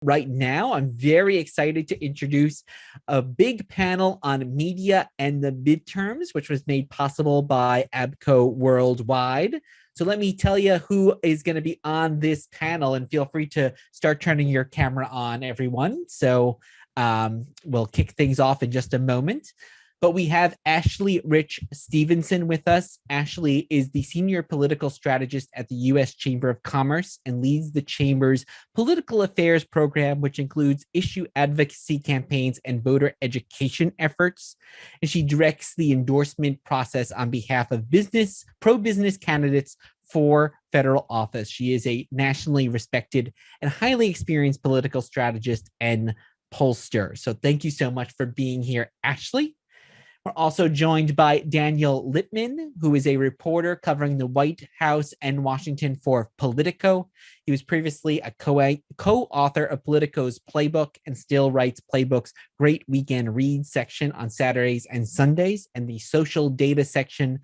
right now. I'm very excited to introduce a big panel on media and the midterms, which was made possible by ABCO Worldwide. So let me tell you who is going to be on this panel, and feel free to start turning your camera on, everyone. So we'll kick things off in just a moment. But we have Ashley Rich Stevenson with us. Ashley is the senior political strategist at the U.S. Chamber of Commerce and leads the Chamber's political affairs program, which includes issue advocacy campaigns and voter education efforts. And she directs the endorsement process on behalf of pro-business candidates for federal office. She is a nationally respected and highly experienced political strategist and pollster. So thank you so much for being here, Ashley. We're also joined by Daniel Littman, who is a reporter covering the White House and Washington for Politico. He was previously a co-author of Politico's Playbook and still writes Playbook's Great Weekend Read section on Saturdays and Sundays, and the social data section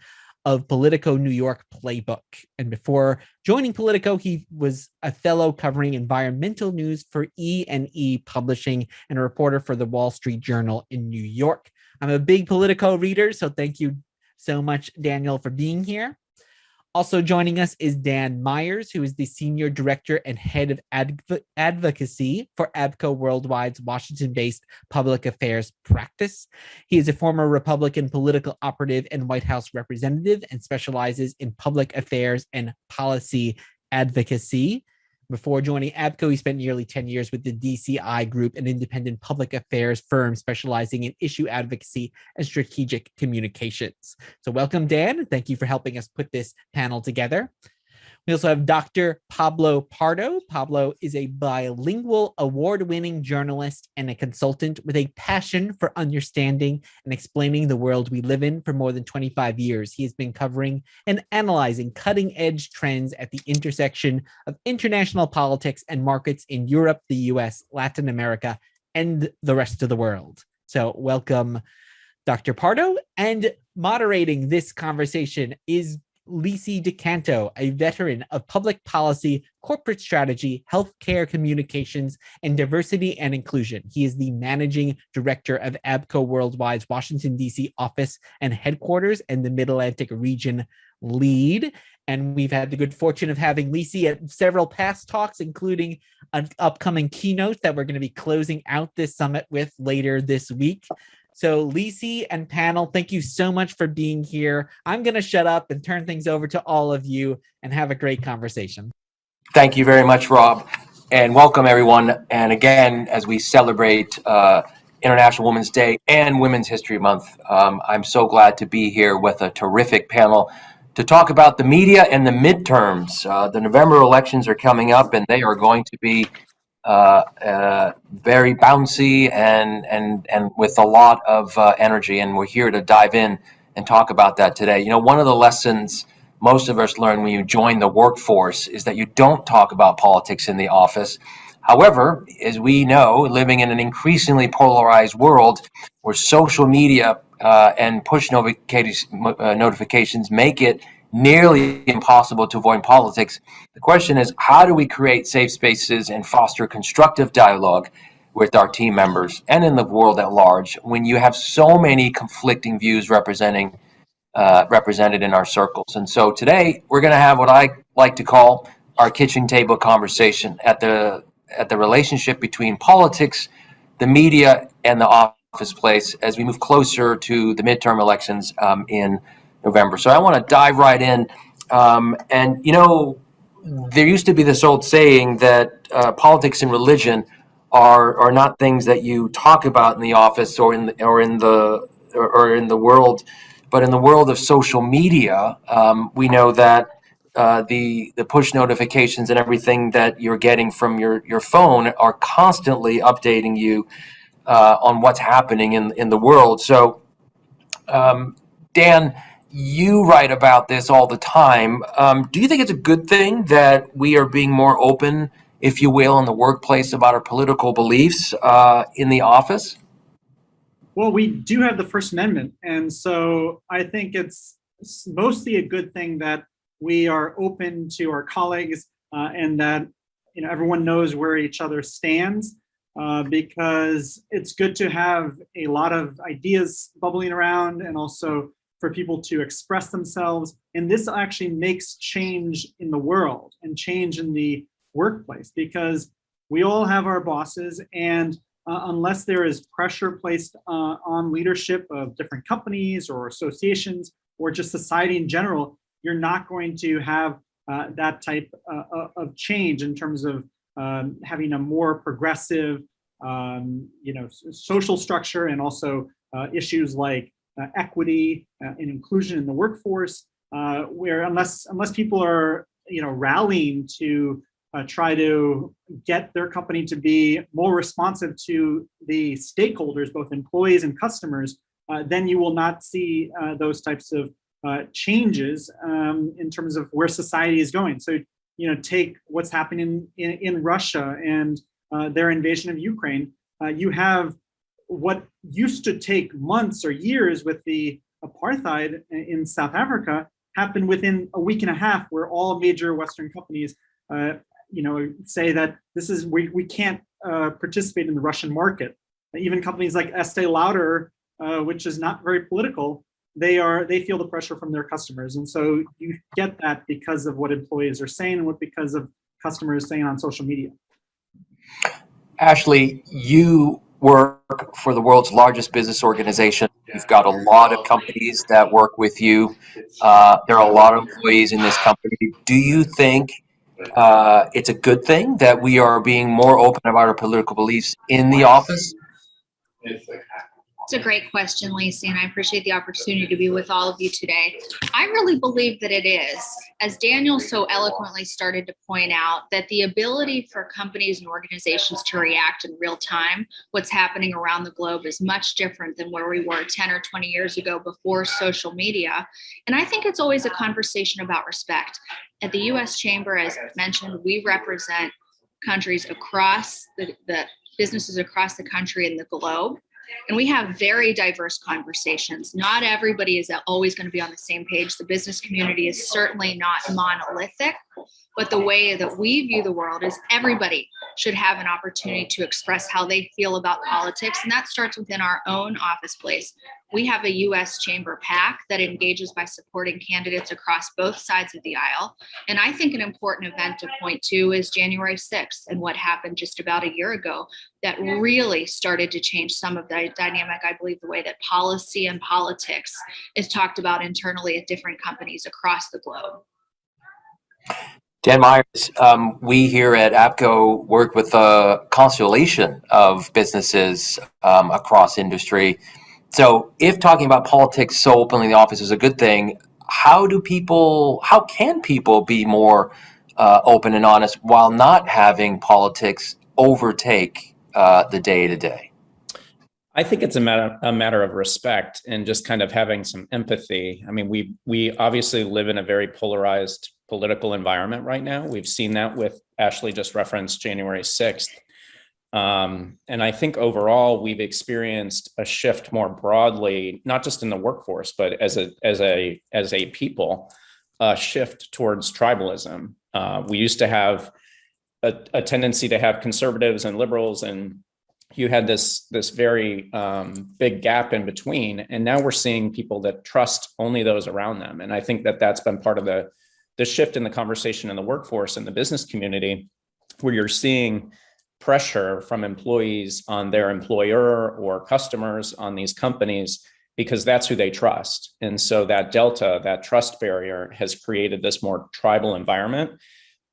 of Politico New York Playbook. And before joining Politico, he was a fellow covering environmental news for E&E Publishing and a reporter for the Wall Street Journal in New York. I'm a big Politico reader, so thank you so much, Daniel, for being here. Also joining us is Dan Myers, who is the Senior Director and Head of Advocacy for ABCO Worldwide's Washington-based public affairs practice. He is a former Republican political operative and White House representative and specializes in public affairs and policy advocacy. Before joining ABCO, he spent nearly 10 years with the DCI Group, an independent public affairs firm specializing in issue advocacy and strategic communications. So welcome, Dan. Thank you for helping us put this panel together. We also have Dr. Pablo Pardo. Pablo is a bilingual, award-winning journalist and a consultant with a passion for understanding and explaining the world we live in for more than 25 years. He has been covering and analyzing cutting-edge trends at the intersection of international politics and markets in Europe, the US, Latin America, and the rest of the world. So welcome, Dr. Pardo. And moderating this conversation is Lisi DeCanto, a veteran of public policy, corporate strategy, healthcare communications, and diversity and inclusion. He is the managing director of ABCO Worldwide's Washington, D.C. office and headquarters and the Mid-Atlantic region lead. And we've had the good fortune of having Lisi at several past talks, including an upcoming keynote that we're going to be closing out this summit with later this week. So Lisi and panel, thank you so much for being here. I'm going to shut up and turn things over to all of you and have a great conversation. Thank you very much, Rob, and welcome everyone. And again, as we celebrate International Women's Day and Women's History Month, I'm so glad to be here with a terrific panel to talk about the media and the midterms. The November elections are coming up, and they are going to be very bouncy and with a lot of energy, and we're here to dive in and talk about that today. You know, one of the lessons most of us learn when you join the workforce is that you don't talk about politics in the office. However, as we know, living in an increasingly polarized world where social media and push notifications make it nearly impossible to avoid politics, the question is, how do we create safe spaces and foster constructive dialogue with our team members and in the world at large when you have so many conflicting views represented in our circles? And so today we're going to have what I like to call our kitchen table conversation at the relationship between politics, the media, and the office place as we move closer to the midterm elections in November. So I want to dive right in. And, you know, there used to be this old saying that politics and religion are not things that you talk about in the office or in the world, but in the world of social media, we know that the push notifications and everything that you're getting from your phone are constantly updating you on what's happening in the world. So, Dan, you write about this all the time. Do you think it's a good thing that we are being more open, if you will, in the workplace about our political beliefs in the office? Well, we do have the First Amendment, and so I think it's mostly a good thing that we are open to our colleagues and that everyone knows where each other stands, because it's good to have a lot of ideas bubbling around and also for people to express themselves. And this actually makes change in the world and change in the workplace, because we all have our bosses, and unless there is pressure placed on leadership of different companies or associations or just society in general, you're not going to have that type of change in terms of having a more progressive, social structure, and also issues like equity and inclusion in the workforce, where unless people are rallying to try to get their company to be more responsive to the stakeholders, both employees and customers, then you will not see those types of changes in terms of where society is going. So, take what's happening in Russia and their invasion of Ukraine. You have what used to take months or years with the apartheid in South Africa happen within a week and a half, where all major Western companies say that we can't participate in the Russian market. Even companies like Estee Lauder, which is not very political, they feel the pressure from their customers. And so you get that because of what employees are saying and because of customers saying on social media. Ashley, you work for the world's largest business organization. You've got a lot of companies that work with you. There are a lot of employees in this company. Do you think it's a good thing that we are being more open about our political beliefs in the office? It's a great question, Lacey, and I appreciate the opportunity to be with all of you today. I really believe that it is, as Daniel so eloquently started to point out, that the ability for companies and organizations to react in real time, what's happening around the globe, is much different than where we were 10 or 20 years ago before social media. And I think it's always a conversation about respect. At the U.S. Chamber, as mentioned, we represent countries across the businesses across the country and the globe. And we have very diverse conversations. Not everybody is always going to be on the same page. The business community is certainly not monolithic, but the way that we view the world is everybody should have an opportunity to express how they feel about politics. And that starts within our own office place. We have a U.S. Chamber PAC that engages by supporting candidates across both sides of the aisle. And I think an important event to point to is January 6th and what happened just about a year ago that really started to change some of the dynamic, I believe, the way that policy and politics is talked about internally at different companies across the globe. Dan Myers, we here at APCO work with a constellation of businesses across industry. So if talking about politics so openly in the office is a good thing, how can people be more open and honest while not having politics overtake the day-to-day? I think it's a matter of respect and just kind of having some empathy. I mean, we obviously live in a very polarized political environment right now. We've seen that with Ashley just referenced January 6th. And I think overall we've experienced a shift more broadly, not just in the workforce, but as a people, a shift towards tribalism. We used to have a tendency to have conservatives and liberals, and you had this very big gap in between. And now we're seeing people that trust only those around them. And I think that that's been part of the shift in the conversation in the workforce and the business community, where you're seeing pressure from employees on their employer or customers on these companies because that's who they trust. And so that delta, that trust barrier, has created this more tribal environment.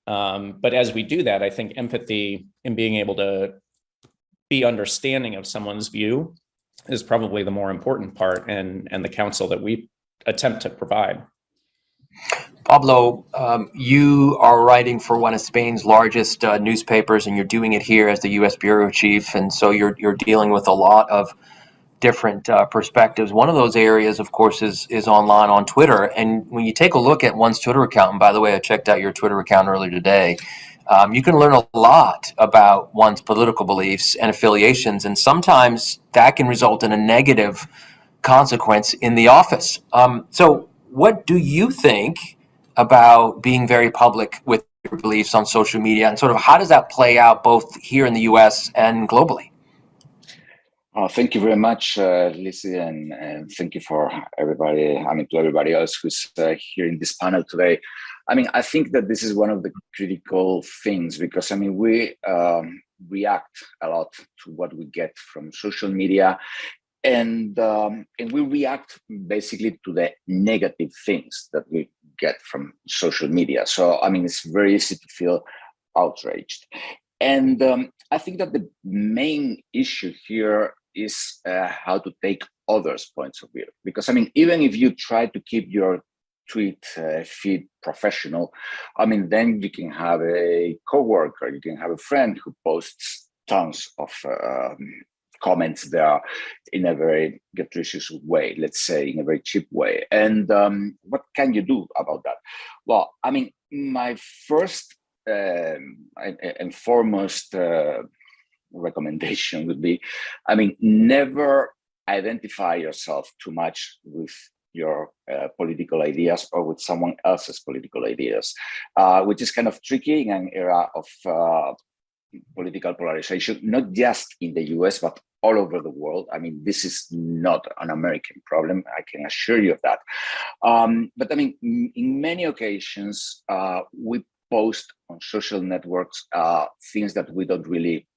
But as we do that, I think empathy and being able to be understanding of someone's view is probably the more important part, and the counsel that we attempt to provide. Pablo, you are writing for one of Spain's largest newspapers, and you're doing it here as the U.S. bureau chief, and so you're dealing with a lot of different perspectives. One of those areas, of course, is online on Twitter. And when you take a look at one's Twitter account, and by the way, I checked out your Twitter account earlier today, you can learn a lot about one's political beliefs and affiliations, and sometimes that can result in a negative consequence in the office. So what do you think about being very public with beliefs on social media, and sort of how does that play out both here in the US and globally? Thank you very much, Lizzie, and thank you for everybody. I mean, to everybody else who's here in this panel today. I mean, I think that this is one of the critical things because I mean, we react a lot to what we get from social media, and we react basically to the negative things that we get from social media. So I mean, it's very easy to feel outraged, and I think that the main issue here is how to take others' points of view. Because I mean, even if you try to keep your tweet feed professional, I mean, then you can have a coworker, you can have a friend who posts tons of comments there in a very gratuitous way, let's say, in a very cheap way. And what can you do about that? Well, I mean, my first and foremost recommendation would be, I mean, never identify yourself too much with your political ideas or with someone else's political ideas, which is kind of tricky in an era of political polarization, not just in the US, but all over the world. I mean, this is not an American problem, I can assure you of that. But I mean, in many occasions, we post on social networks things that we don't really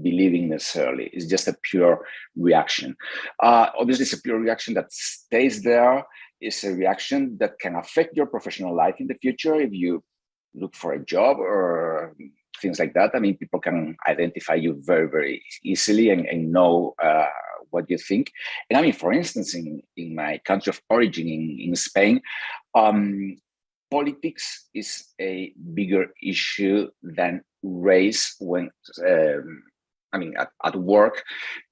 believing necessarily. It's just a pure reaction. Obviously, it's a pure reaction that stays there. It's a reaction that can affect your professional life in the future if you look for a job or things like that. I mean, people can identify you very, very easily and know what you think. And I mean, for instance, in my country of origin, in Spain, politics is a bigger issue than race when I mean, at work.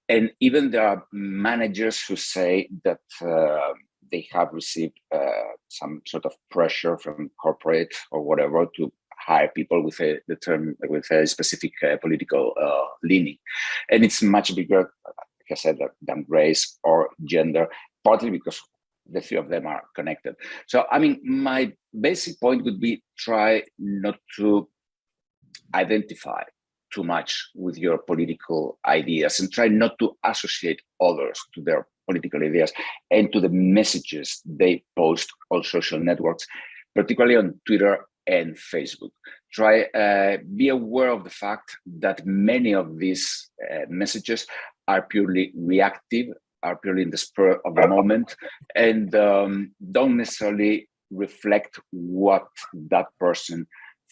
And even there are managers who say that they have received some sort of pressure from corporate or whatever to hire people with a specific political leaning. And it's much bigger, like I said, than race or gender, partly because the three of them are connected. So, I mean, my basic point would be try not to identify too much with your political ideas and try not to associate others to their political ideas and to the messages they post on social networks, particularly on Twitter and Facebook. Try be aware of the fact that many of these messages are purely reactive, are purely in the spur of the moment, and don't necessarily reflect what that person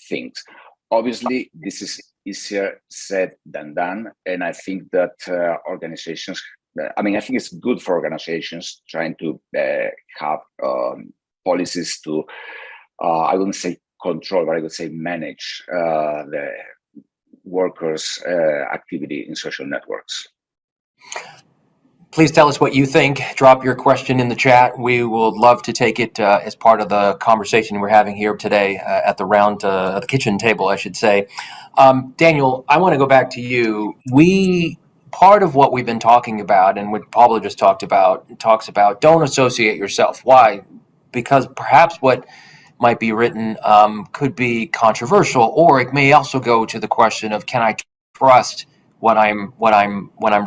thinks. Obviously, this is easier said than done. And I think that organizations, I mean, I think it's good for organizations trying to have policies to, I wouldn't say control, but I would say manage the workers' activity in social networks. Please tell us what you think. Drop your question in the chat. We will love to take it as part of the conversation we're having here today at the the kitchen table, I should say. Daniel, I want to go back to you. Part of what we've been talking about and what Pablo just talks about, don't associate yourself. Why? Because perhaps what might be written could be controversial, or it may also go to the question of, can I trust what I'm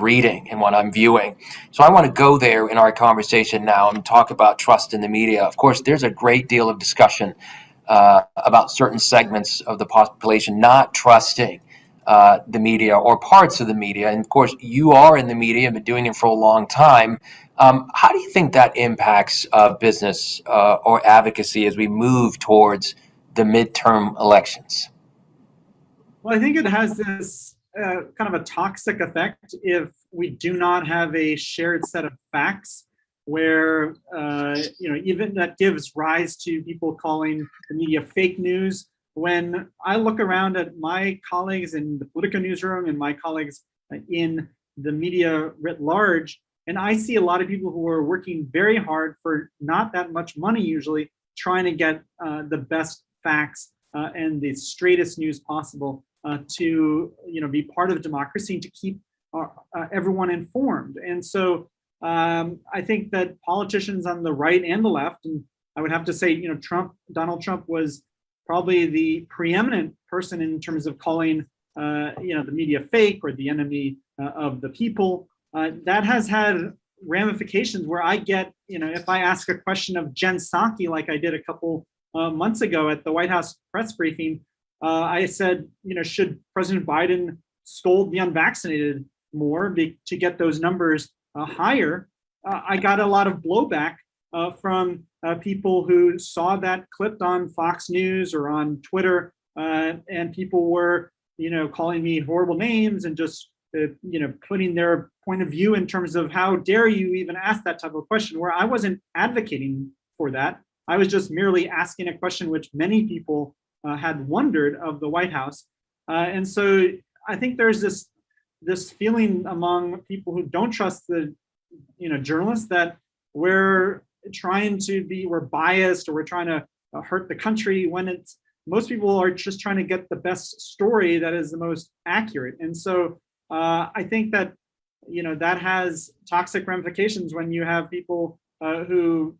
reading and what I'm viewing? So I want to go there in our conversation now and talk about trust in the media. Of course, there's a great deal of discussion about certain segments of the population not trusting the media or parts of the media. And of course, you are in the media and been doing it for a long time. How do you think that impacts business or advocacy as we move towards the midterm elections? Well, I think it has this kind of a toxic effect if we do not have a shared set of facts where, even that gives rise to people calling the media fake news. When I look around at my colleagues in the Politico newsroom and my colleagues in the media writ large, and I see a lot of people who are working very hard for not that much money usually, trying to get the best facts and the straightest news possible to be part of democracy and to keep everyone informed. And so I think that politicians on the right and the left, and I would have to say, Donald Trump was probably the preeminent person in terms of calling the media fake or the enemy of the people. That has had ramifications where I get, if I ask a question of Jen Psaki, like I did a couple months ago at the White House press briefing, I said, should President Biden scold the unvaccinated more to get those numbers higher? I got a lot of blowback from people who saw that clipped on Fox News or on Twitter, and people were, calling me horrible names and just, putting their point of view in terms of how dare you even ask that type of question, where I wasn't advocating for that. I was just merely asking a question which many people had wondered of the White House. And so I think there's this feeling among people who don't trust the journalists that we're biased or we're trying to hurt the country, when most people are just trying to get the best story that is the most accurate. And so I think that that has toxic ramifications when you have people who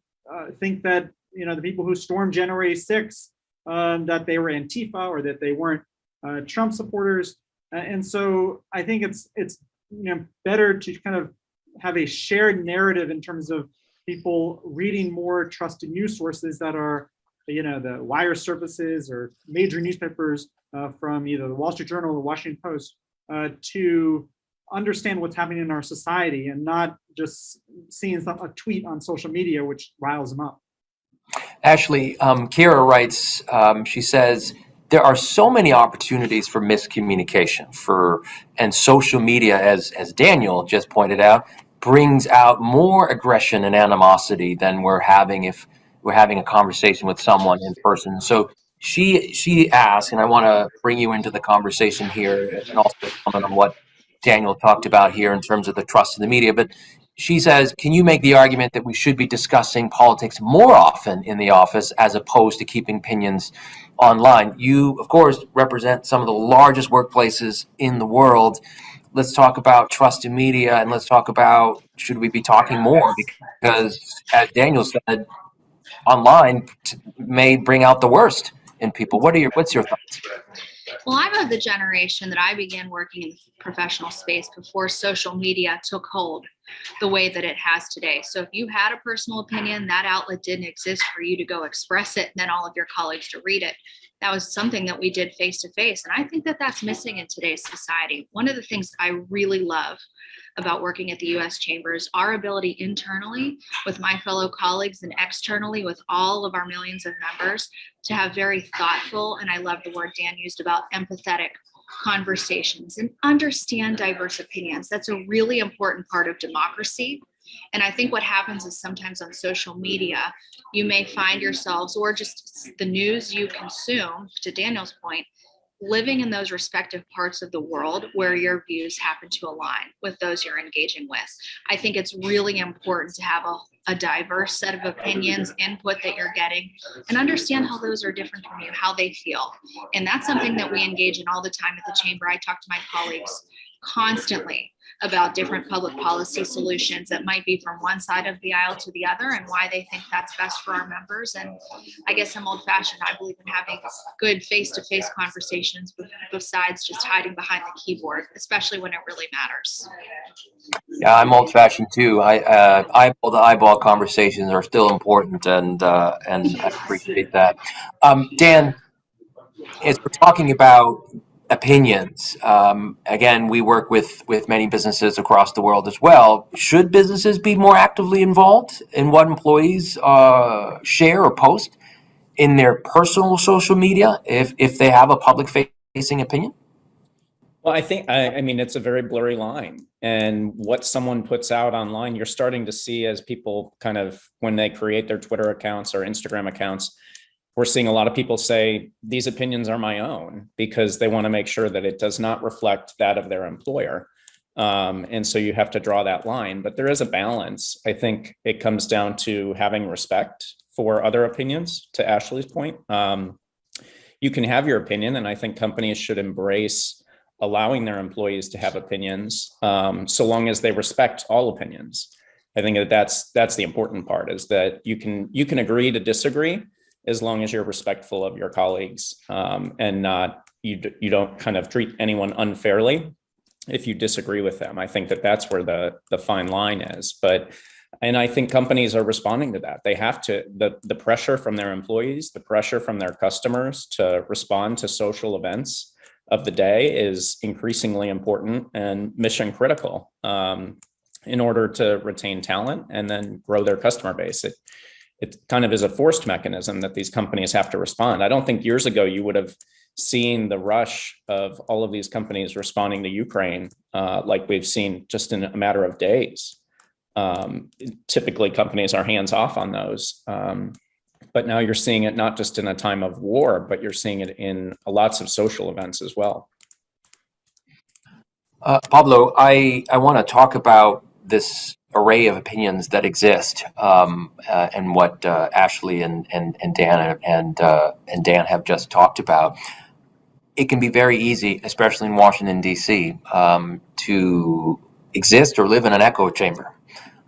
think that the people who stormed January 6th that they were Antifa or that they weren't Trump supporters. And so I think it's better to kind of have a shared narrative in terms of people reading more trusted news sources that are the wire services or major newspapers from either the Wall Street Journal or the Washington Post to understand what's happening in our society and not just seeing a tweet on social media which riles them up. Ashley, Kira writes, she says, there are so many opportunities for miscommunication and social media, as Daniel just pointed out, brings out more aggression and animosity than we're having if we're having a conversation with someone in person. So she asked, and I want to bring you into the conversation here and also comment on what Daniel talked about here in terms of the trust in the media. But she says, can you make the argument that we should be discussing politics more often in the office as opposed to keeping opinions online? You, of course, represent some of the largest workplaces in the world. Let's talk about trust in media, and let's talk about, should we be talking more? Because as Daniel said, online may bring out the worst in people. What's your thoughts? Well, I'm of the generation that I began working in professional space before social media took hold the way that it has today. So if you had a personal opinion, that outlet didn't exist for you to go express it and then all of your colleagues to read it. That was something that we did face to face. And I think that that's missing in today's society. One of the things I really love about working at the U.S. Chambers, our ability internally with my fellow colleagues and externally with all of our millions of members to have very thoughtful, and I love the word Dan used about empathetic conversations and understand diverse opinions. That's a really important part of democracy. And I think what happens is sometimes on social media, you may find yourselves, or just the news you consume, to Daniel's point, living in those respective parts of the world where your views happen to align with those you're engaging with. I think it's really important to have a diverse set of opinions, input that you're getting, and understand how those are different from you, how they feel. And that's something that we engage in all the time at the Chamber. I talk to my colleagues constantly about different public policy solutions that might be from one side of the aisle to the other and why they think that's best for our members. And I guess I'm old-fashioned. I believe in having good face-to-face conversations besides just hiding behind the keyboard, especially when it really matters. Yeah, I'm old-fashioned too. Eyeball-to-eyeball conversations are still important, and I appreciate that. Dan, as we're talking about opinions, again, we work with many businesses across the world as well. Should businesses be more actively involved in what employees share or post in their personal social media if they have a public-facing opinion? Well, I mean, it's a very blurry line, and what someone puts out online, you're starting to see as people kind of, when they create their Twitter accounts or Instagram accounts, we're seeing a lot of people say these opinions are my own because they want to make sure that it does not reflect that of their employer. And so you have to draw that line, but there is a balance. I think it comes down to having respect for other opinions, to Ashley's point. You can have your opinion, and I think companies should embrace allowing their employees to have opinions, so long as they respect all opinions. I think that's the important part, is that you can agree to disagree, as long as you're respectful of your colleagues, and not you don't kind of treat anyone unfairly if you disagree with them. I think that that's where the fine line is. And I think companies are responding to that. They have to, the pressure from their employees, the pressure from their customers to respond to social events of the day is increasingly important and mission critical, in order to retain talent and then grow their customer base. It kind of is a forced mechanism that these companies have to respond. I don't think years ago you would have seen the rush of all of these companies responding to Ukraine like we've seen just in a matter of days. Typically companies are hands off on those. But now you're seeing it not just in a time of war, but you're seeing it in lots of social events as well. Pablo, I want to talk about this array of opinions that exist, and what Ashley and Dan and Dan have just talked about. It can be very easy, especially in Washington, D.C., to exist or live in an echo chamber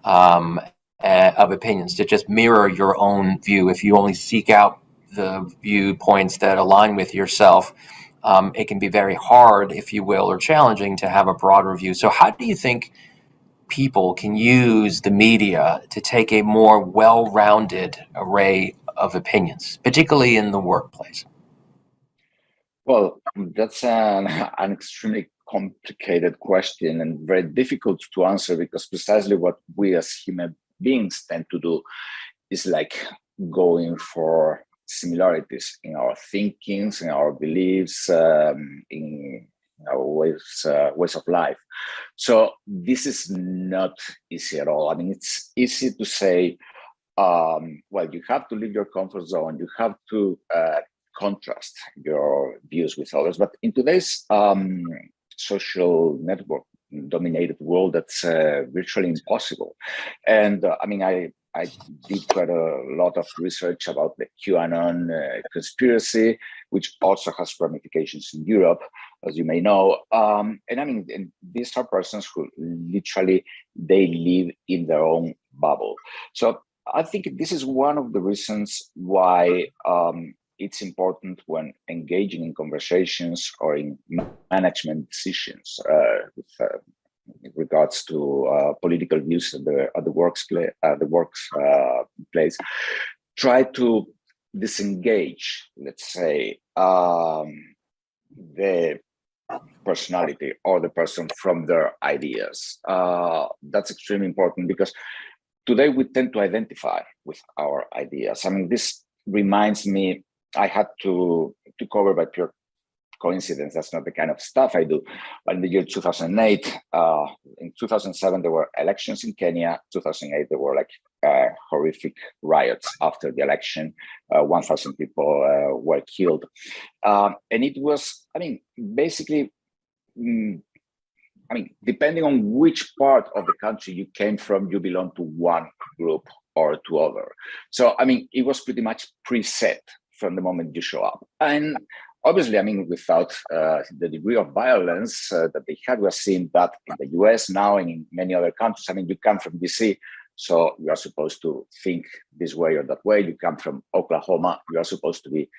of opinions, to just mirror your own view. If you only seek out the viewpoints that align with yourself, it can be very hard, if you will, or challenging to have a broader view. So how do you think people can use the media to take a more well-rounded array of opinions, particularly in the workplace? Well, that's an extremely complicated question and very difficult to answer, because precisely what we as human beings tend to do is like going for similarities in our thinkings, in our beliefs, in our ways of life. So this is not easy at all. I mean, it's easy to say, well, you have to leave your comfort zone. You have to contrast your views with others. But in today's social network dominated world, that's virtually impossible. And I mean, I did quite a lot of research about the QAnon conspiracy, which also has ramifications in Europe, as you may know. And I mean, and these are persons who literally, they live in their own bubble. So I think this is one of the reasons why it's important when engaging in conversations or in management decisions with regards to political views at the workplace, try to disengage, let's say, the personality or the person from their ideas. That's extremely important, because today we tend to identify with our ideas. I mean, this reminds me, I had to cover by pure coincidence, that's not the kind of stuff I do, but in the year 2008, in 2007, there were elections in Kenya. 2008, there were like horrific riots after the election. 1,000 people were killed. And it was, I mean, basically, I mean, depending on which part of the country you came from, you belong to one group or to other. So, I mean, it was pretty much preset from the moment you show up. And obviously, I mean, without the degree of violence that they had, we're seeing that in the US now and in many other countries. I mean, you come from DC, so you are supposed to think this way or that way. You come from Oklahoma, you are supposed to be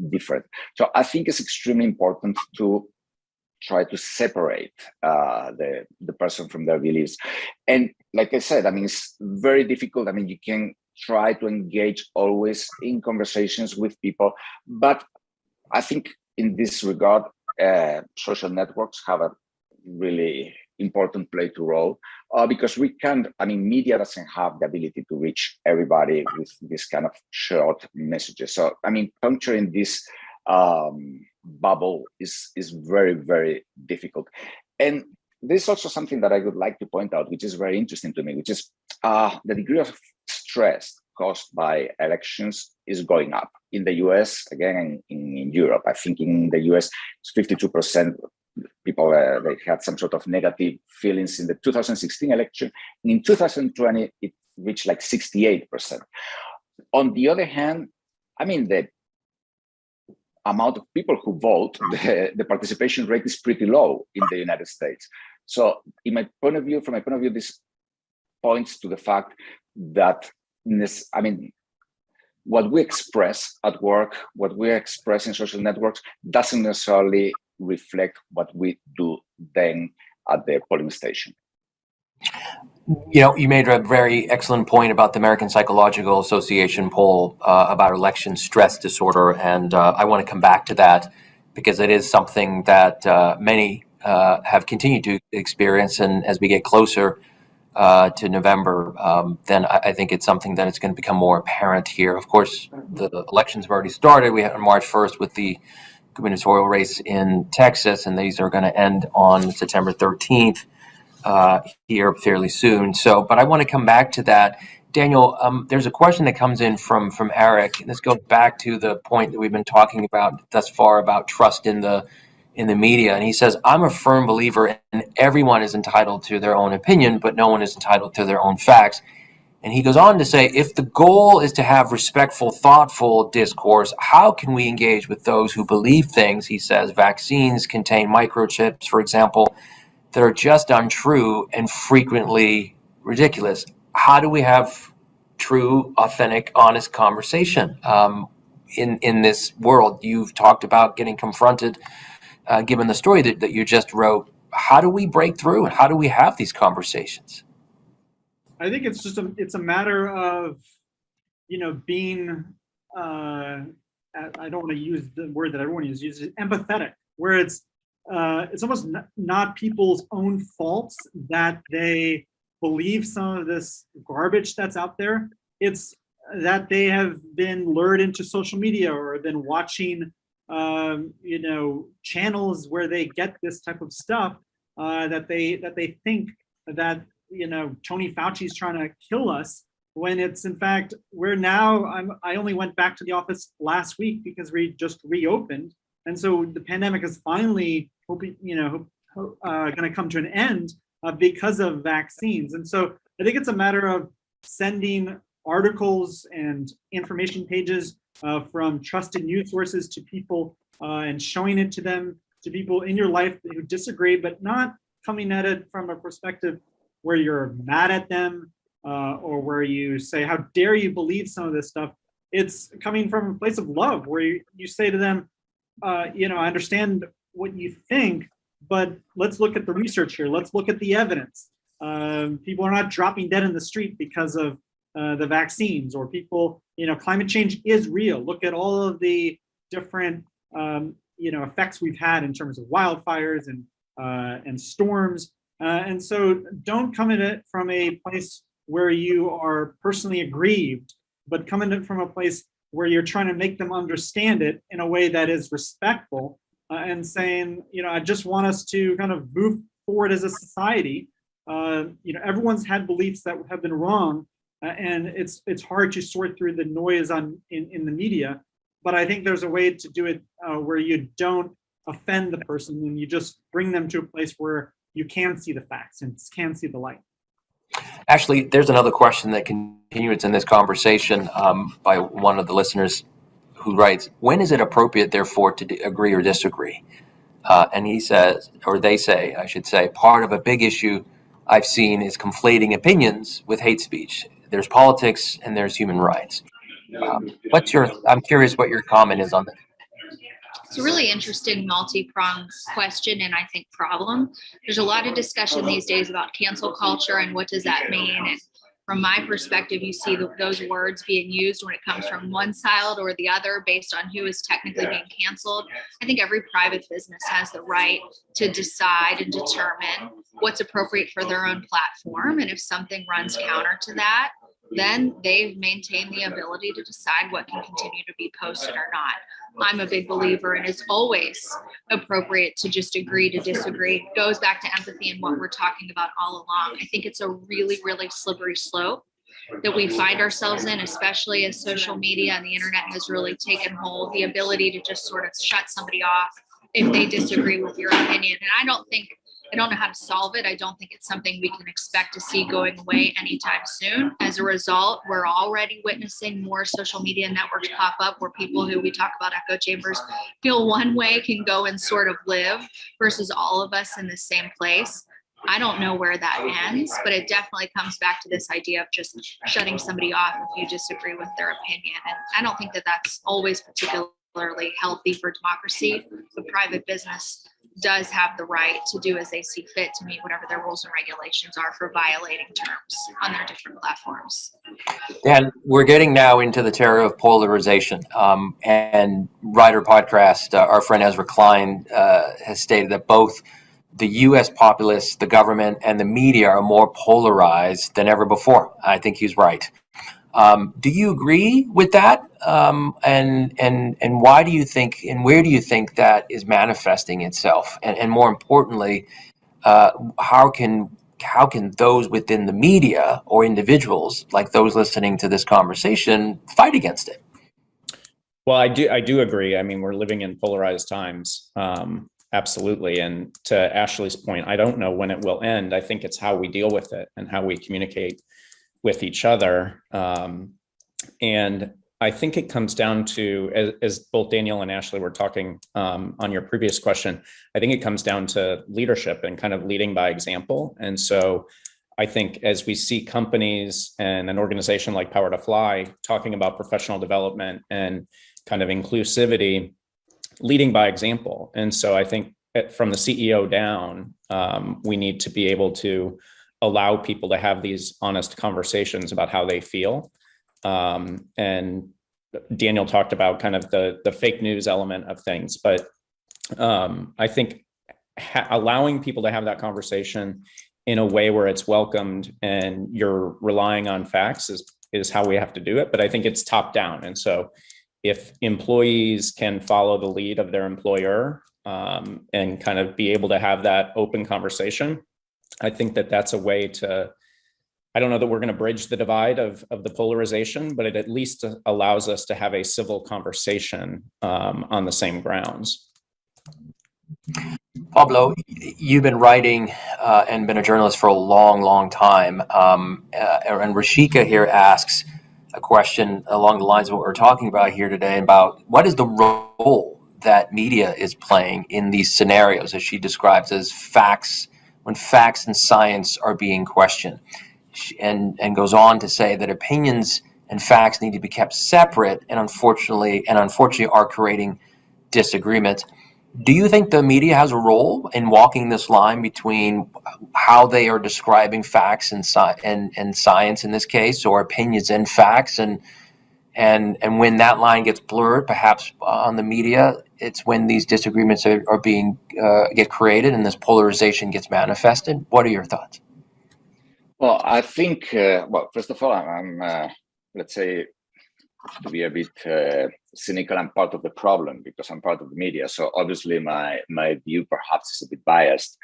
different. So I think it's extremely important to try to separate the person from their beliefs. And like I said, I mean, it's very difficult. I mean, you can try to engage always in conversations with people, but I think in this regard, social networks have a really important play to role, because we can't, I mean, media doesn't have the ability to reach everybody with this kind of short messages. So, I mean, puncturing this bubble is very, very difficult. And there's also something that I would like to point out, which is very interesting to me, which is the degree of stress caused by elections is going up in the US, again, in Europe. I think in the US, it's 52% people, they had some sort of negative feelings in the 2016 election. In 2020, it reached like 68%. On the other hand, I mean, the amount of people who vote, the participation rate is pretty low in the United States. So from my point of view, this points to the fact that, I mean, what we express at work, what we express in social networks, doesn't necessarily reflect what we do then at the polling station. You know, you made a very excellent point about the American Psychological Association poll about election stress disorder, and I want to come back to that because it is something that many have continued to experience, and as we get closer to November, then I think it's something that it's going to become more apparent here. Of course, the elections have already started. We had on March 1st with the gubernatorial race in Texas, and these are going to end on September 13th. Here fairly soon. So, but I want to come back to that. Daniel, there's a question that comes in from Eric, and this goes back to the point that we've been talking about thus far about trust in the media. And he says, I'm a firm believer in everyone is entitled to their own opinion, but no one is entitled to their own facts. And he goes on to say, if the goal is to have respectful, thoughtful discourse, how can we engage with those who believe things? He says vaccines contain microchips, for example, that are just untrue and frequently ridiculous. How do we have true, authentic, honest conversation in this world? You've talked about getting confronted, given the story that you just wrote. How do we break through and how do we have these conversations? I think it's just it's a matter of, being, I don't want to use the word that everyone uses, empathetic, where it's almost not people's own faults that they believe some of this garbage that's out there. It's that they have been lured into social media or been watching, channels where they get this type of stuff, that they think that, Tony Fauci's trying to kill us, when it's in fact, I only went back to the office last week because we just reopened. And so the pandemic is finally going to come to an end because of vaccines. And so I think it's a matter of sending articles and information pages from trusted news sources to people and showing it to them, to people in your life who disagree, but not coming at it from a perspective where you're mad at them or where you say, how dare you believe some of this stuff? It's coming from a place of love where you say to them, I understand what you think, but let's look at the research here. Let's look at the evidence. People are not dropping dead in the street because of the vaccines, or people, climate change is real. Look at all of the different, effects we've had in terms of wildfires and storms. And so don't come at it from a place where you are personally aggrieved, but come at it from a place where you're trying to make them understand it in a way that is respectful, and saying, I just want us to kind of move forward as a society. Everyone's had beliefs that have been wrong, and it's hard to sort through the noise in the media. But I think there's a way to do it where you don't offend the person and you just bring them to a place where you can see the facts and can see the light. Actually, there's another question that continues in this conversation by one of the listeners who writes, when is it appropriate, therefore, to agree or disagree? And he says, or they say, I should say, part of a big issue I've seen is conflating opinions with hate speech. There's politics and there's human rights. I'm curious what your comment is on that. It's a really interesting multi-pronged question and I think problem. There's a lot of discussion these days about cancel culture and what does that mean. And from my perspective, you see those words being used when it comes from one side or the other based on who is technically being canceled. I think every private business has the right to decide and determine what's appropriate for their own platform. And if something runs counter to that, then they've maintained the ability to decide what can continue to be posted or not. I'm a big believer, and it's always appropriate to just agree to disagree. It goes back to empathy and what we're talking about all along. I think it's a really, really slippery slope that we find ourselves in, especially as social media and the internet has really taken hold, the ability to just sort of shut somebody off if they disagree with your opinion. And I don't know how to solve it. I don't think it's something we can expect to see going away anytime soon. As a result, we're already witnessing more social media networks pop up where people who we talk about echo chambers feel one way can go and sort of live versus all of us in the same place. I don't know where that ends, but it definitely comes back to this idea of just shutting somebody off if you disagree with their opinion. And I don't think that that's always particularly healthy for democracy. But private business does have the right to do as they see fit to meet whatever their rules and regulations are for violating terms on their different platforms. And we're getting now into the terror of polarization. And Writer Podcast, our friend Ezra Klein has stated that both the U.S. populace, the government, and the media are more polarized than ever before. I think he's right. Do you agree with that? And why do you think, and where do you think that is manifesting itself? And more importantly, how can those within the media or individuals like those listening to this conversation fight against it? Well, I do agree. I mean, we're living in polarized times. Absolutely. And to Ashley's point, I don't know when it will end. I think it's how we deal with it and how we communicate with each other. And I think it comes down to, as both Daniel and Ashley were talking on your previous question, I think it comes down to leadership and kind of leading by example. And so I think as we see companies and an organization like Power to Fly talking about professional development and kind of inclusivity, leading by example. And so I think from the CEO down, we need to be able to allow people to have these honest conversations about how they feel. And Daniel talked about kind of the fake news element of things, but I think allowing people to have that conversation in a way where it's welcomed and you're relying on facts is how we have to do it. But I think it's top down. And so if employees can follow the lead of their employer and kind of be able to have that open conversation, I think that that's a way to, I don't know that we're going to bridge the divide of the polarization, but it at least allows us to have a civil conversation on the same grounds. Pablo, you've been writing and been a journalist for a long, long time. And Rashika here asks a question along the lines of what we're talking about here today about what is the role that media is playing in these scenarios, as she describes as facts, when facts and science are being questioned. And goes on to say that opinions and facts need to be kept separate and unfortunately are creating disagreements. Do you think the media has a role in walking this line between how they are describing facts and science in this case, or opinions and facts, and when that line gets blurred, perhaps on the media, it's when these disagreements are being get created and this polarization gets manifested? What are your thoughts? Well, I think, well, first of all, I'm let's say, to be a bit cynical, I'm part of the problem because I'm part of the media. So obviously my view perhaps is a bit biased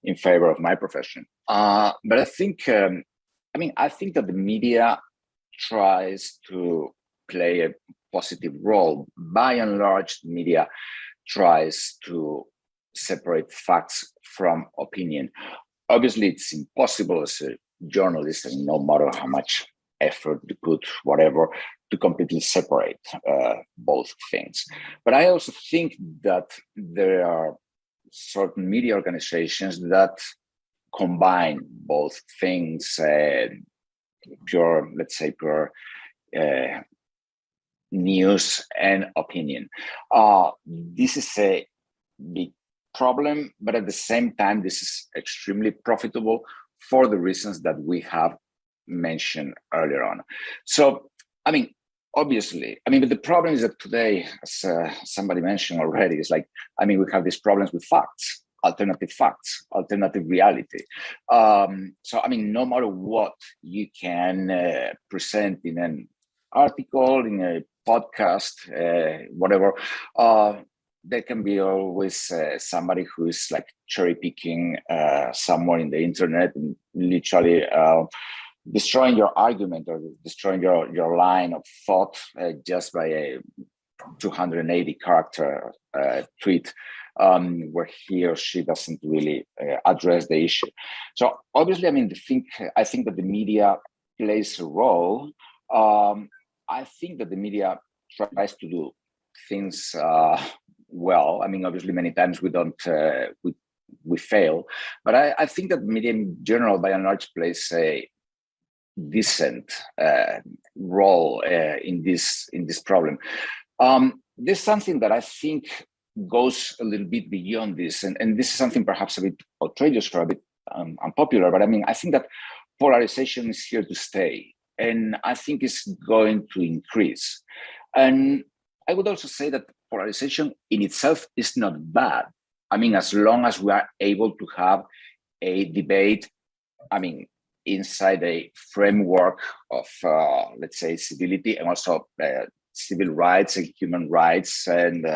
in favor of my profession. But I think, I think that the media tries to play a positive role. By and large, the media tries to separate facts from opinion. Obviously, it's impossible as a journalist, and no matter how much effort you put, whatever, to completely separate both things. But I also think that there are certain media organizations that combine both things, pure news and opinion. This is a big problem, but at the same time, this is extremely profitable for the reasons that we have mentioned earlier on. So, obviously, but the problem is that today, as somebody mentioned already, is like, we have these problems with facts, alternative reality. So, no matter what you can present in an article, in a podcast, whatever, there can be always somebody who is like cherry picking somewhere in the internet and literally destroying your argument or destroying your line of thought just by a 280 character tweet where he or she doesn't really address the issue. So obviously, I think that the media plays a role. I think that the media tries to do things well. Obviously, many times we don't we fail. But I think that media in general, by and large, plays a decent role in this problem. There's something that I think goes a little bit beyond this, and this is something perhaps a bit outrageous or a bit unpopular, but I mean, I think that polarization is here to stay, and I think it's going to increase. And I would also say that polarization in itself is not bad. I mean, as long as we are able to have a debate, I mean, inside a framework of, let's say, civility and also civil rights and human rights and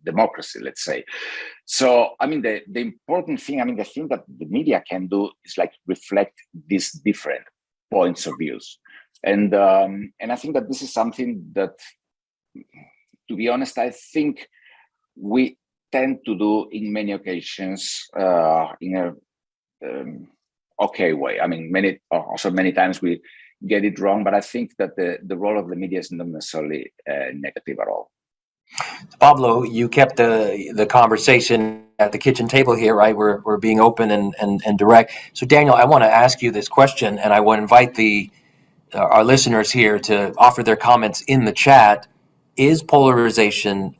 democracy, let's say. So, I mean, the important thing, I mean, the thing that the media can do is like reflect these different points of views. And I think that this is something that, to be honest, I think we tend to do in many occasions in a okay way. I mean, many times we get it wrong, but I think that the role of the media is not necessarily negative at all. Pablo, you kept the conversation at the kitchen table here, right? We're being open and direct. So Daniel, I want to ask you this question, and I want to invite our listeners here to offer their comments in the chat. Is polarization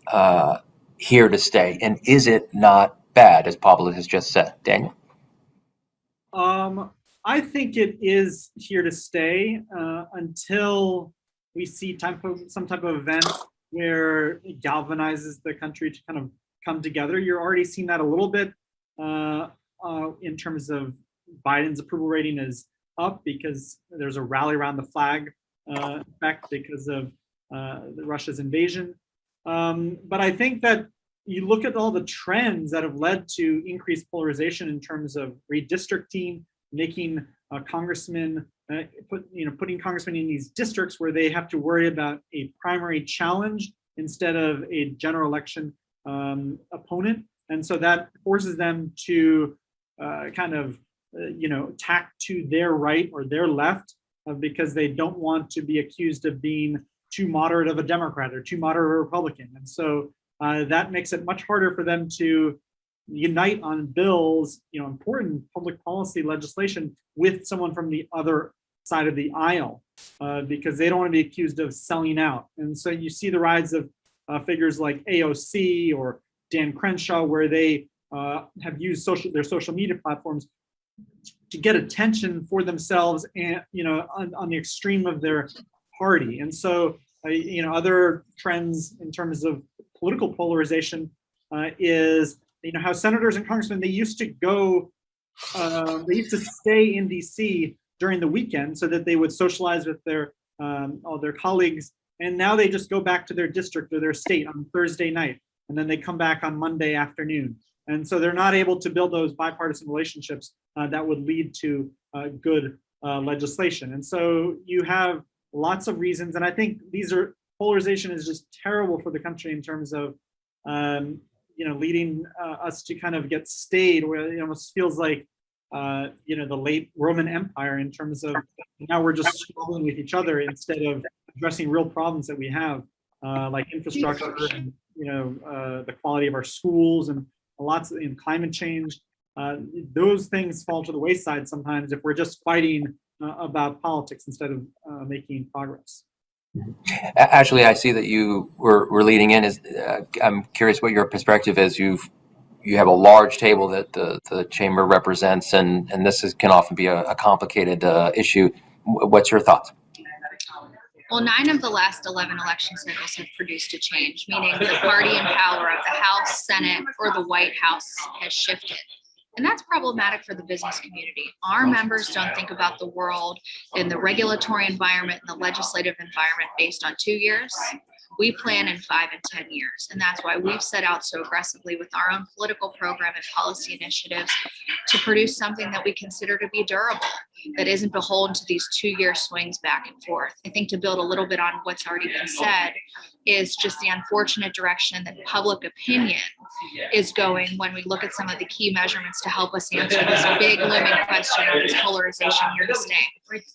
here to stay, and is it not bad, as Pablo has just said? Daniel? I think it is here to stay until we see some type of event where it galvanizes the country to kind of come together. You're already seeing that a little bit in terms of Biden's approval rating is up because there's a rally around the flag effect because of Russia's invasion. But I think that you look at all the trends that have led to increased polarization in terms of redistricting, making congressmen, putting congressmen in these districts where they have to worry about a primary challenge instead of a general election opponent. And so that forces them to tack to their right or their left because they don't want to be accused of being too moderate of a Democrat or too moderate of a Republican. And so that makes it much harder for them to unite on bills, important public policy legislation with someone from the other side of the aisle because they don't want to be accused of selling out. And so you see the rise of figures like AOC or Dan Crenshaw, where they have used their social media platforms to get attention for themselves and on the extreme of their party. And so other trends in terms of political polarization is how senators and congressmen, they used to stay in DC during the weekend so that they would socialize with all their colleagues, and now they just go back to their district or their state on Thursday night, and then they come back on Monday afternoon. And so they're not able to build those bipartisan relationships that would lead to good legislation. And so you have lots of reasons, and I think polarization is just terrible for the country in terms of leading us to kind of get stayed where it almost feels like the late Roman Empire in terms of now we're just struggling with each other instead of addressing real problems that we have like infrastructure and the quality of our schools and lots of climate change. Those things fall to the wayside sometimes if we're just fighting about politics instead of making progress. Ashley, I see that you were leading in. I'm curious what your perspective is. You have a large table that the chamber represents, and this can often be a complicated issue. What's your thoughts? Well, 9 of the last 11 election cycles have produced a change, meaning the party in power of the House, Senate, or the White House has shifted. And that's problematic for the business community. Our members don't think about the world in the regulatory environment and the legislative environment based on 2 years. We plan in 5 and 10 years. And that's why we've set out so aggressively with our own political program and policy initiatives to produce something that we consider to be durable, that isn't beholden to these 2-year swings back and forth. I think to build a little bit on what's already been said, is just the unfortunate direction that public opinion is going when we look at some of the key measurements to help us answer this big looming question of is polarization here to stay.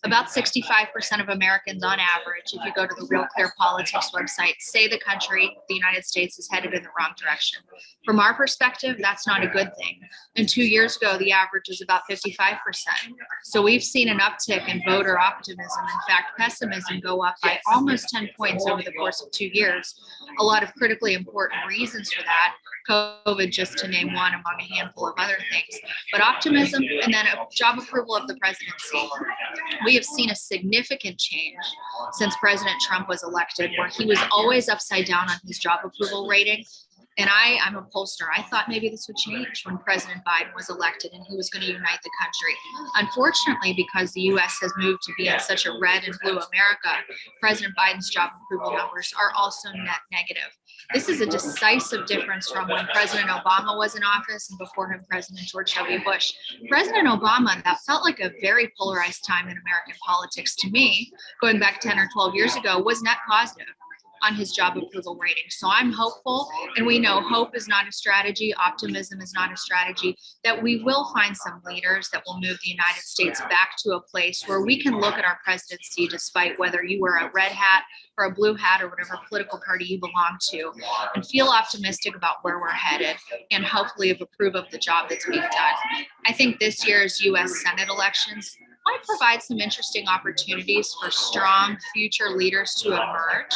About 65% of Americans on average, if you go to the Real Clear Politics website, say the country, the United States, is headed in the wrong direction. From our perspective, that's not a good thing. And 2 years ago, the average was about 55%. So we've seen an uptick in voter optimism. In fact, pessimism go up by almost 10 points over the course of 2 years. A lot of critically important reasons for that. COVID, just to name one among a handful of other things. But optimism and then a job approval of the presidency. We have seen a significant change since President Trump was elected, where he was always upside down on his job approval rating. And I'm a pollster. I thought maybe this would change when President Biden was elected and he was going to unite the country. Unfortunately, because the U.S. has moved to be in such a red and blue America, President Biden's job approval numbers are also net negative. This is a decisive difference from when President Obama was in office and before him, President George W. Bush. President Obama, that felt like a very polarized time in American politics to me, going back 10 or 12 years ago, was net positive on his job approval rating. So I'm hopeful, and we know hope is not a strategy, optimism is not a strategy, that we will find some leaders that will move the United States back to a place where we can look at our presidency, despite whether you wear a red hat or a blue hat or whatever political party you belong to, and feel optimistic about where we're headed and hopefully approve of the job that's being done. I think this year's US Senate elections might provide some interesting opportunities for strong future leaders to emerge,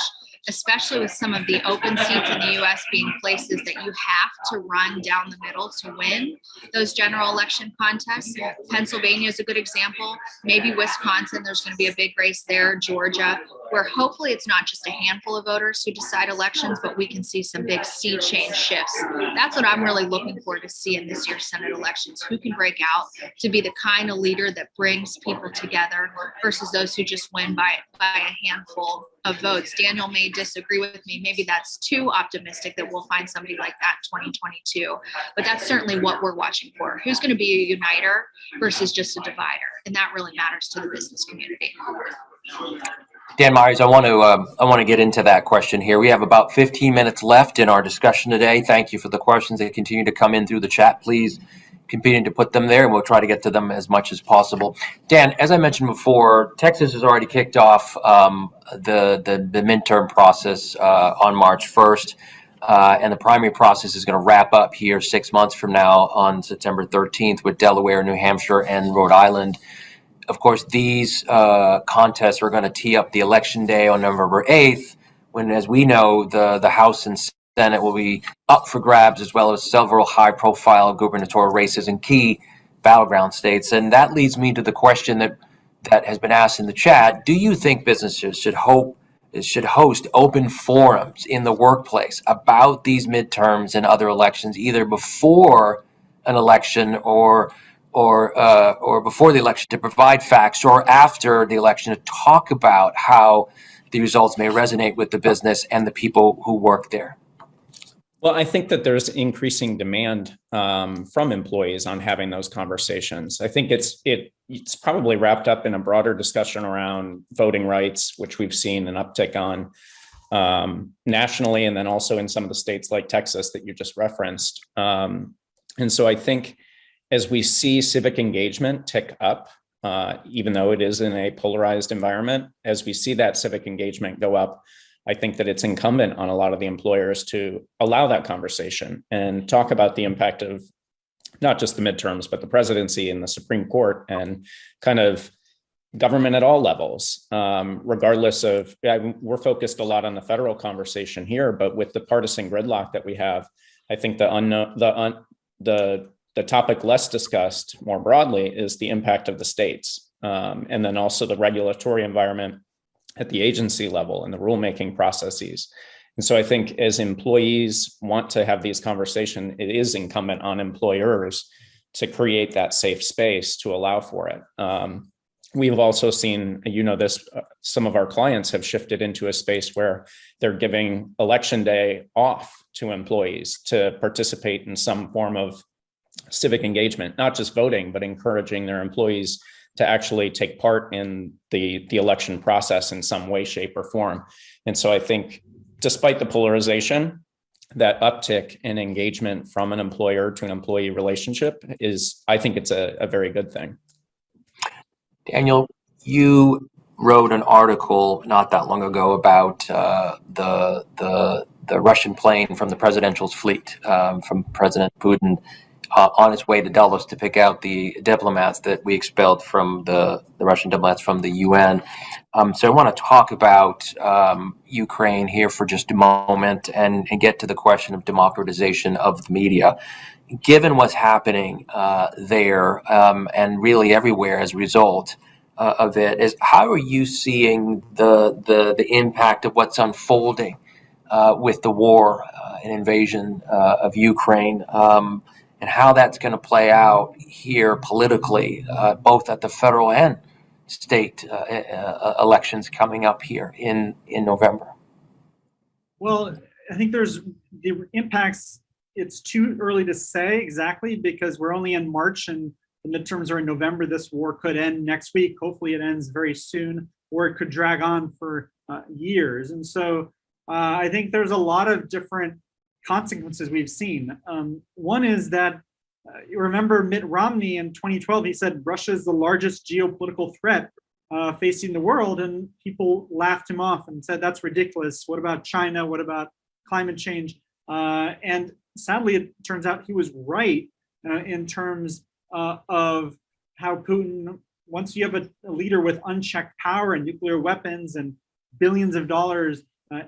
especially with some of the open seats in the US being places that you have to run down the middle to win those general election contests. Pennsylvania is a good example. Maybe Wisconsin, there's going to be a big race there, Georgia, where hopefully it's not just a handful of voters who decide elections, but we can see some big sea change shifts. That's what I'm really looking for to see in this year's Senate elections. Who can break out to be the kind of leader that brings people together versus those who just win by a handful of votes. Daniel may disagree with me. Maybe that's too optimistic that we'll find somebody like that in 2022. But that's certainly what we're watching for. Who's going to be a uniter versus just a divider? And that really matters to the business community. Dan Myers, I want to get into that question here. We have about 15 minutes left in our discussion today. Thank you for the questions that continue to come in through the chat. Please continue to put them there, and we'll try to get to them as much as possible. Dan, as I mentioned before, Texas has already kicked off the midterm process on March 1st, and the primary process is going to wrap up here 6 months from now on September 13th with Delaware, New Hampshire, and Rhode Island. Of course, these contests are going to tee up the election day on November 8th, when, as we know, the House and Senate will be up for grabs, as well as several high-profile gubernatorial races in key battleground states. And that leads me to the question that has been asked in the chat. Do you think businesses should host open forums in the workplace about these midterms and other elections, either before an election or before the election, to provide facts, or after the election to talk about how the results may resonate with the business and the people who work there? Well, I think that there's increasing demand from employees on having those conversations. I think it's probably wrapped up in a broader discussion around voting rights, which we've seen an uptick on nationally, and then also in some of the states like Texas that you just referenced. And so I think as we see civic engagement tick up, even though it is in a polarized environment, as we see that civic engagement go up, I think that it's incumbent on a lot of the employers to allow that conversation and talk about the impact of not just the midterms, but the presidency and the Supreme Court and kind of government at all levels, regardless of, we're focused a lot on the federal conversation here, but with the partisan gridlock that we have, I think the topic less discussed more broadly is the impact of the states, and then also the regulatory environment at the agency level and the rulemaking processes. And so I think as employees want to have these conversations, it is incumbent on employers to create that safe space to allow for it. We've also seen, some of our clients have shifted into a space where they're giving election day off to employees to participate in some form of civic engagement, not just voting, but encouraging their employees to actually take part in the election process in some way, shape, or form. And so I think despite the polarization, that uptick in engagement from an employer to an employee relationship I think it's a very good thing. Daniel, you wrote an article not that long ago about the Russian plane from the presidential fleet, from President Putin, on its way to Delos to pick out the diplomats that we expelled from the Russian diplomats from the UN. So I want to talk about Ukraine here for just a moment and get to the question of democratization of the media. Given what's happening there and really everywhere as a result of it, is how are you seeing the impact of what's unfolding with the war and invasion of Ukraine? And how that's going to play out here politically, both at the federal and state elections coming up here in November? Well, I think there's the impacts. It's too early to say exactly because we're only in March and the midterms are in November. This war could end next week. Hopefully it ends very soon, or it could drag on for years. And so I think there's a lot of different consequences we've seen. One is that you remember Mitt Romney in 2012, he said Russia is the largest geopolitical threat facing the world, and people laughed him off and said that's ridiculous. What about China? What about climate change? And sadly, it turns out he was right in terms of how Putin, once you have a leader with unchecked power and nuclear weapons and billions of dollars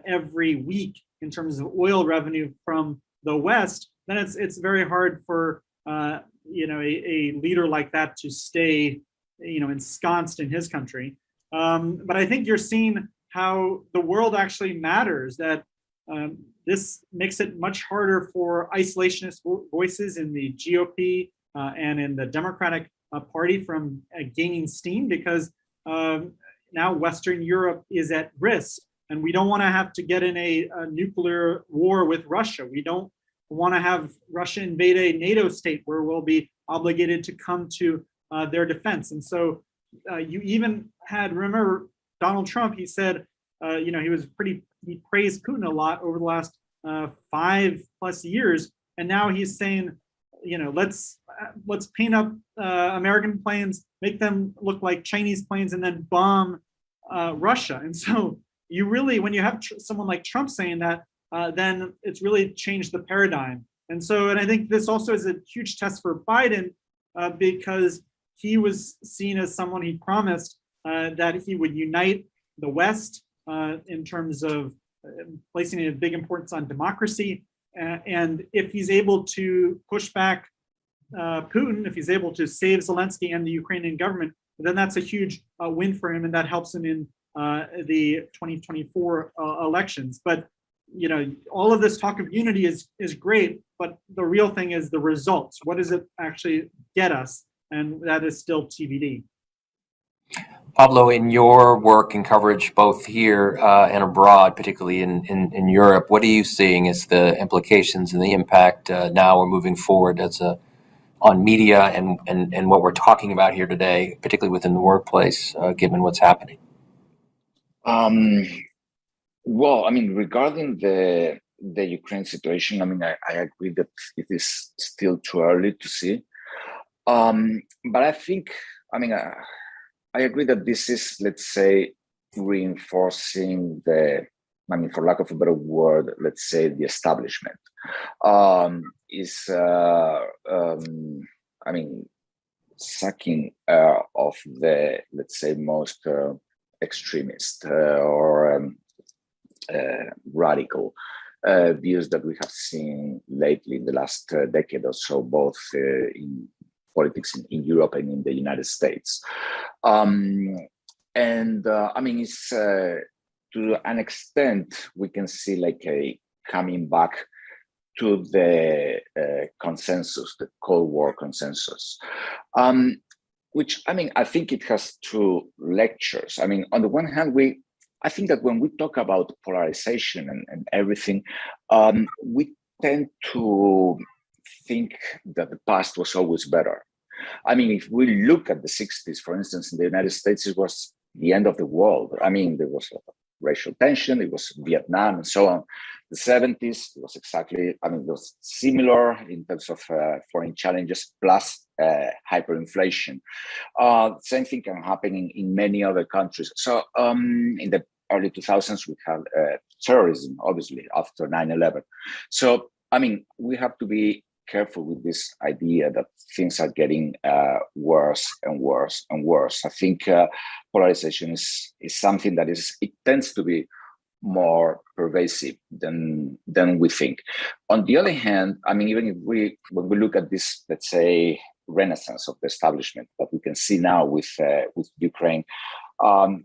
every week in terms of oil revenue from the West, then it's very hard for a leader like that to stay ensconced in his country. But I think you're seeing how the world actually matters. That this makes it much harder for isolationist voices in the GOP and in the Democratic Party from gaining steam, because now Western Europe is at risk. And we don't want to have to get in a nuclear war with Russia. We don't want to have Russia invade a NATO state where we'll be obligated to come to their defense. And so you even had, remember, Donald Trump, he said, he praised Putin a lot over the last 5+ years. And now he's saying, let's paint up American planes, make them look like Chinese planes, and then bomb Russia. And so you really, when you have someone like Trump saying that, then it's really changed the paradigm. And I think this also is a huge test for Biden because he was seen as someone, he promised that he would unite the West in terms of placing a big importance on democracy. And if he's able to push back Putin, if he's able to save Zelensky and the Ukrainian government, then that's a huge win for him, and that helps him in the 2024 elections. But all of this talk of unity is great, but the real thing is the results. What does it actually get us? And that is still TBD. Pablo, in your work and coverage both here and abroad, particularly in Europe, what are you seeing as the implications and the impact now or moving forward on media and what we're talking about here today, particularly within the workplace, given what's happening? Well, regarding the Ukraine situation, I agree that it is still too early to see. But I think, I agree that this is, let's say, reinforcing for lack of a better word, let's say the establishment. Sucking of the, let's say, most extremist or radical views that we have seen lately in the last decade or so, both in politics in Europe and in the United States. It's to an extent we can see like a coming back to the consensus, the Cold War consensus, which I think it has two lectures. On the one hand, I think that when we talk about polarization and everything, we tend to think that the past was always better. If we look at the 60s, for instance, in the United States, it was the end of the world. There was racial tension, it was Vietnam and so on. The 70s, it was exactly, I mean, it was similar in terms of foreign challenges plus hyperinflation. Same thing can happen in many other countries. So in the early 2000s, we had terrorism, obviously, after 9/11. So, I mean, we have to be careful with this idea that things are getting worse and worse and worse. I think polarization is something that it tends to be more pervasive than we think. On the other hand, I mean, even if when we look at this, let's say, renaissance of the establishment that we can see now with Ukraine,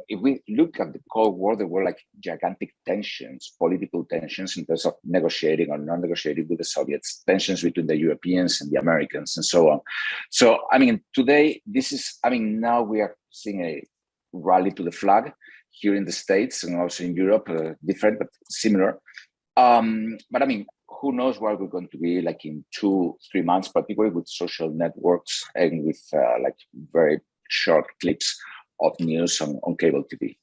if we look at the Cold War, there were like gigantic tensions, political tensions in terms of negotiating or non-negotiating with the Soviets, tensions between the Europeans and the Americans, and so on. So, I mean, today, now we are seeing a rally to the flag here in the States and also in Europe, different but similar. But I mean, who knows where we're going to be like in 2-3 months, particularly with social networks and with like very short clips of news on cable TV.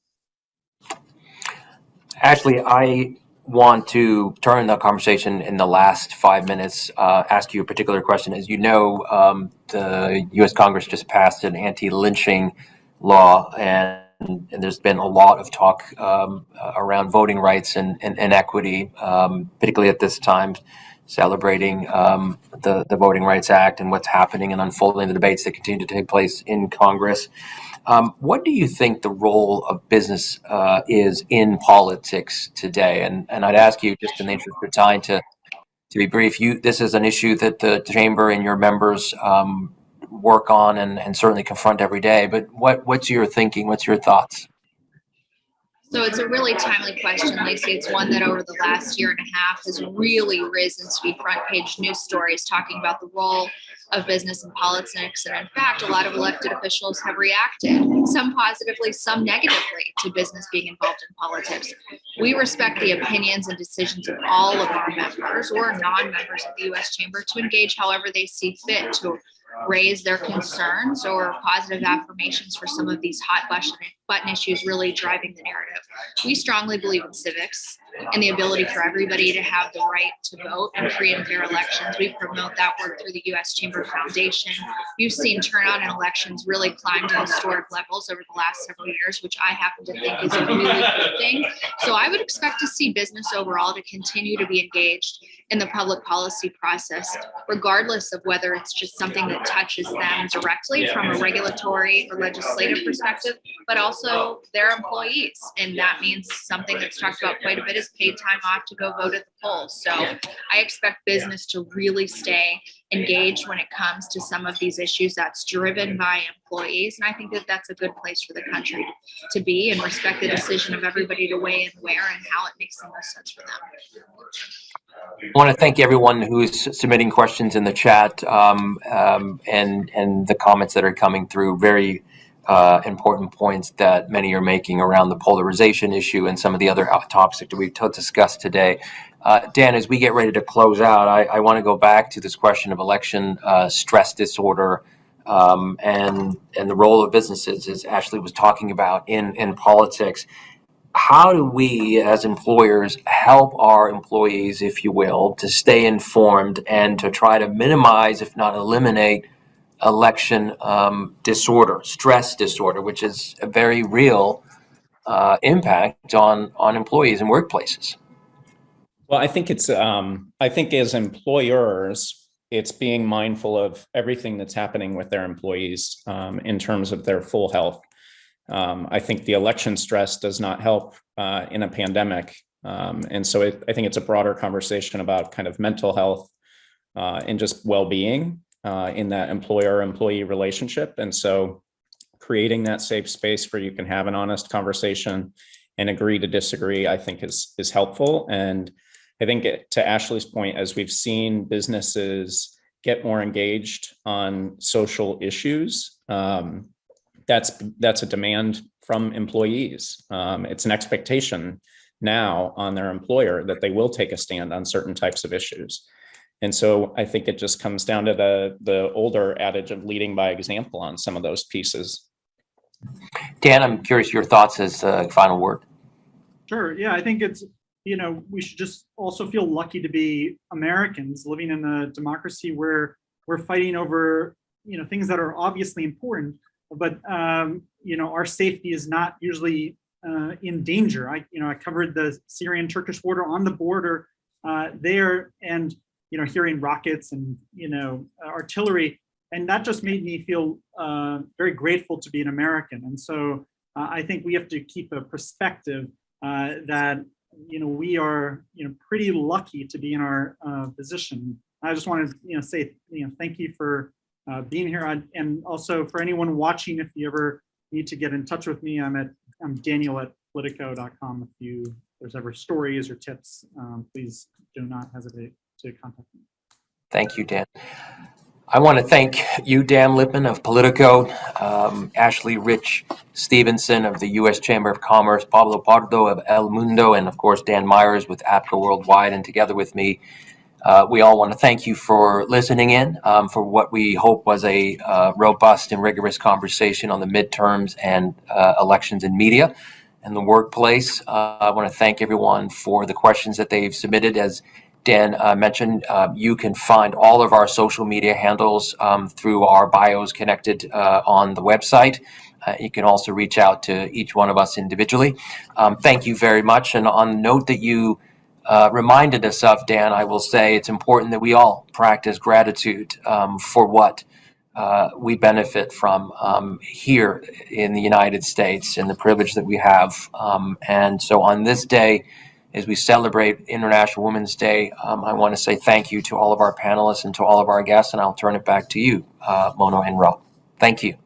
Ashley, I want to turn the conversation in the last 5 minutes, ask you a particular question. As you know, the U.S. Congress just passed an anti-lynching law, and there's been a lot of talk around voting rights and equity, particularly at this time, celebrating the Voting Rights Act and what's happening and unfolding the debates that continue to take place in Congress. What do you think the role of business is in politics today? And I'd ask you, just in the interest of time, to be brief. This is an issue that the chamber and your members work on and certainly confront every day. But what's your thinking? What's your thoughts? So it's a really timely question, Lacey. It's one that over the last year and a half has really risen to be front page news stories talking about the role of business in politics. And in fact, a lot of elected officials have reacted, some positively, some negatively, to business being involved in politics. We respect the opinions and decisions of all of our members or non-members of the U.S. Chamber to engage however they see fit to raise their concerns or positive affirmations for some of these hot button issues really driving the narrative. We strongly believe in civics and the ability for everybody to have the right to vote and free and fair elections. We promote that work through the U.S. Chamber Foundation. You've seen turnout in elections really climb to historic levels over the last several years, which I happen to think is a really good thing. So I would expect to see business overall to continue to be engaged in the public policy process, regardless of whether it's just something that touches them directly from a regulatory or legislative perspective, but also their employees. And that means something that's talked about quite a bit is paid time off to go vote at the polls. So I expect business to really stay engaged when it comes to some of these issues that's driven by employees. And I think that that's a good place for the country to be and respect the decision of everybody to weigh in where and how it makes the most sense for them. I want to thank everyone who's submitting questions in the chat and the comments that are coming through. Very important points that many are making around the polarization issue and some of the other topics that we've discussed today. Dan, as we get ready to close out, I want to go back to this question of election stress disorder and the role of businesses, as Ashley was talking about in politics. How do we as employers help our employees, if you will, to stay informed and to try to minimize, if not eliminate, election disorder, stress disorder, which is a very real impact on employees and workplaces? Well, I think I think as employers, it's being mindful of everything that's happening with their employees in terms of their full health. I think the election stress does not help in a pandemic. And so I think it's a broader conversation about kind of mental health and just well-being in that employer-employee relationship. And so creating that safe space where you can have an honest conversation and agree to disagree, I think is helpful. And I think to Ashley's point, as we've seen businesses get more engaged on social issues, that's a demand from employees. It's an expectation now on their employer that they will take a stand on certain types of issues. And so I think it just comes down to the older adage of leading by example on some of those pieces. Dan, I'm curious your thoughts as a final word. Sure. Yeah, I think it's, we should just also feel lucky to be Americans living in a democracy where we're fighting over, things that are obviously important, but, our safety is not usually in danger. I covered the Syrian-Turkish border, on the border there, and, hearing rockets and, artillery, and that just made me feel very grateful to be an American. And so I think we have to keep a perspective that we are pretty lucky to be in our position. I just want to say thank you for being here, and also for anyone watching. If you ever need to get in touch with me, I'm Daniel@politico.com. If there's ever stories or tips, please do not hesitate to contact me. Thank you, Dan. I want to thank you, Dan Lippman of Politico, Ashley Rich Stevenson of the U.S. Chamber of Commerce, Pablo Pardo of El Mundo, and of course, Dan Myers with APCO Worldwide. And together with me, we all want to thank you for listening in for what we hope was a robust and rigorous conversation on the midterms and elections in media and the workplace. I want to thank everyone for the questions that they've submitted. As Dan mentioned, you can find all of our social media handles through our bios connected on the website. You can also reach out to each one of us individually. Thank you very much. And on the note that you reminded us of, Dan, I will say it's important that we all practice gratitude for what we benefit from here in the United States and the privilege that we have. And so on this day, as we celebrate International Women's Day, I want to say thank you to all of our panelists and to all of our guests, and I'll turn it back to you, Mono and Ro. Thank you.